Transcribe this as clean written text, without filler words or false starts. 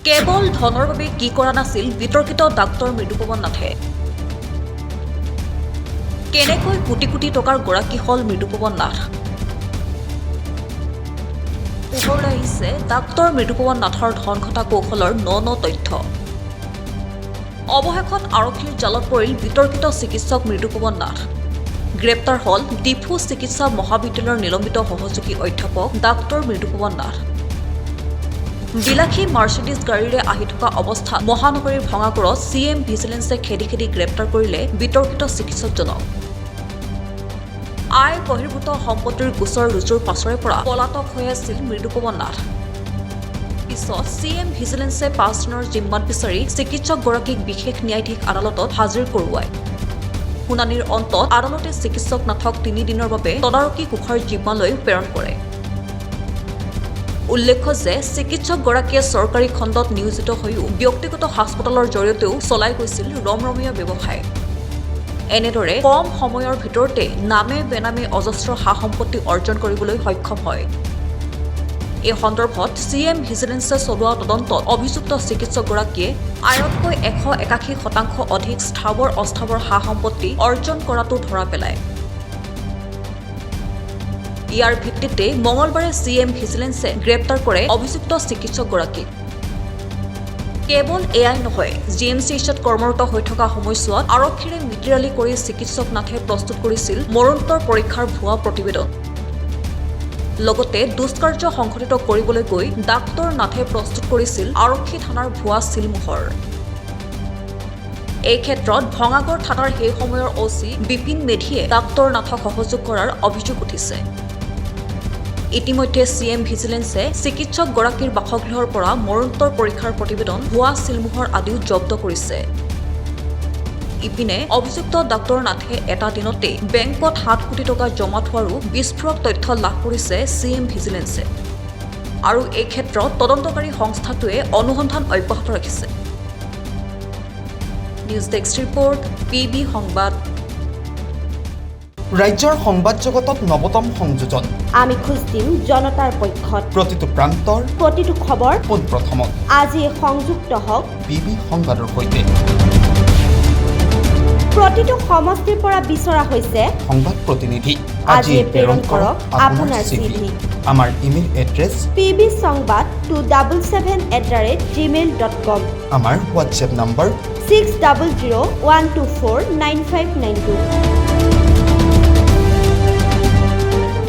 কেৱল ধনৰ বাবে কি কৰা নাছিল বিতৰ্কিত ডাক্তৰ মৃদুপৱন নাথে। কেনেকৈ কোটি কোটি টকাৰ গৰাকী হল মৃদুপৱন নাথ। পোহৰলৈ আহিছে ডাক্তৰ মৃদুপৱন নাথৰ ধন ঘটা কৌশলৰ ন তথ্য। অৱশেষত আৰক্ষীৰ জালত পৰিল বিতৰ্কিত চিকিৎসক মৃদুপৱন নাথ। গ্ৰেপ্তাৰ হল ডিফু চিকিৎসা মহাবিদ্যালয়ৰ নিলম্বিত সহযোগী অধ্যাপক ডাক্তৰ মৃদুপৱন নাথ। বিলাসী মাৰ্চিডিজ গাড়ীৰে আহি থকা অৱস্থাত মহানগৰীৰ ভঙাগড়ত CM ভিজিলেন্সে খেদি খেদি গ্ৰেপ্তাৰ কৰিলে বিতৰ্কিত চিকিৎসকজনক। আয় বহিৰ্ভূত সম্পত্তিৰ গোচৰ ৰুজুৰ পাছৰে পৰা পলাতক হৈ আছিল মৃদুপৱন নাথ। পিছত CM ভিজিলেন্সে 5 দিনৰ জিম্মাত বিচাৰি চিকিৎসকগৰাকীক বিশেষ ন্যায়াধীশ আদালতত হাজিৰ কৰোৱায়। শুনানিৰ অন্তত আদালতে চিকিৎসক নাথক 3 দিনৰ বাবে তদাৰকী কোষৰ জিম্মালৈ প্ৰেৰণ কৰে। উল্লেখ্য যে চিকিৎসকগৰাকীয়ে চৰকাৰী খণ্ডত নিয়োজিত হৈও ব্যক্তিগত হাস্পতালৰ জৰিয়তেও চলাই গৈছিল ৰমৰমীয়া ব্যৱসায়। এনেদৰে কম সময়ৰ ভিতৰতে নামে বেনামে অজস্ৰ সা সম্পত্তি অৰ্জন কৰিবলৈ সক্ষম হয়। এই সন্দৰ্ভত CM ভিজিলেন্সে চলোৱা তদন্তত অভিযুক্ত চিকিৎসকগৰাকীয়ে আয়তকৈ 181% অধিক স্থাৱৰ অস্থাৱৰ সা সম্পত্তি অৰ্জন কৰাটো ধৰা পেলায়। ইয়াৰ ভিত্তিতে মঙলবাৰে CM ভিজিলেন্সে গ্ৰেপ্তাৰ কৰে অভিযুক্ত চিকিৎসকগৰাকীক। কেৱল এয়াই নহয়, GMCHত কৰ্মৰত হৈ থকা সময়ছোৱাত আৰক্ষীৰে মিতিৰালি কৰি চিকিৎসক নাথে প্ৰস্তুত কৰিছিল মৰণোত্তৰ পৰীক্ষাৰ ভুৱা প্ৰতিবেদন। লগতে দুষ্কাৰ্য সংঘটিত কৰিবলৈ গৈ ডাক্তৰ নাথে প্ৰস্তুত কৰিছিল আৰক্ষী থানাৰ ভুৱা চিলমোহৰ। এই ক্ষেত্ৰত ভঙাগড় থানাৰ সেই সময়ৰ OC বিপিন মেধিয়ে ডাক্তৰ নাথক সহযোগ কৰাৰ অভিযোগ উঠিছে। ইতিমধ্যে CM ভিজিলেন্সে চিকিৎসকগৰাকীৰ বাসগৃহৰ পৰা মৰণোত্তৰ পৰীক্ষাৰ প্ৰতিবেদন ভুৱা চিলমোহৰ আদিও জব্দ কৰিছে। ইপিনে অভিযুক্ত ডাক্তৰ নাথে এটা দিনতে বেংকত 7 কোটি টকা জমা থোৱাৰো বিস্ফোৰক তথ্য লাভ কৰিছে CM ভিজিলেন্সে। আৰু এই ক্ষেত্ৰত তদন্তকাৰী সংস্থাটোৱে অনুসন্ধান অব্যাহত ৰাখিছে। নিউজ ডেস্ক ৰিপৰ্ট PB সংবাদ। ৰাজ্যৰ সংবাদ জগতত নৱতম সংযোজন। আমি খোজ দিম জনতাৰ পক্ষত। প্ৰতিটো প্ৰান্তৰ প্ৰতিটো খবৰ পোনপ্ৰথমত। আজি সংযুক্ত হওক PB সংবাদৰ সৈতে। প্ৰতিটো সমষ্টিৰ পৰা বিচৰা হৈছে সংবাদ প্ৰতিনিধি। আজি প্ৰেৰণ কৰক আপোনাৰ CV। আমাৰ ইমেইল এড্ৰেছ pbsangbad277@gmail.com। আমাৰ হোৱাটছএপ নম্বৰ 6001249592।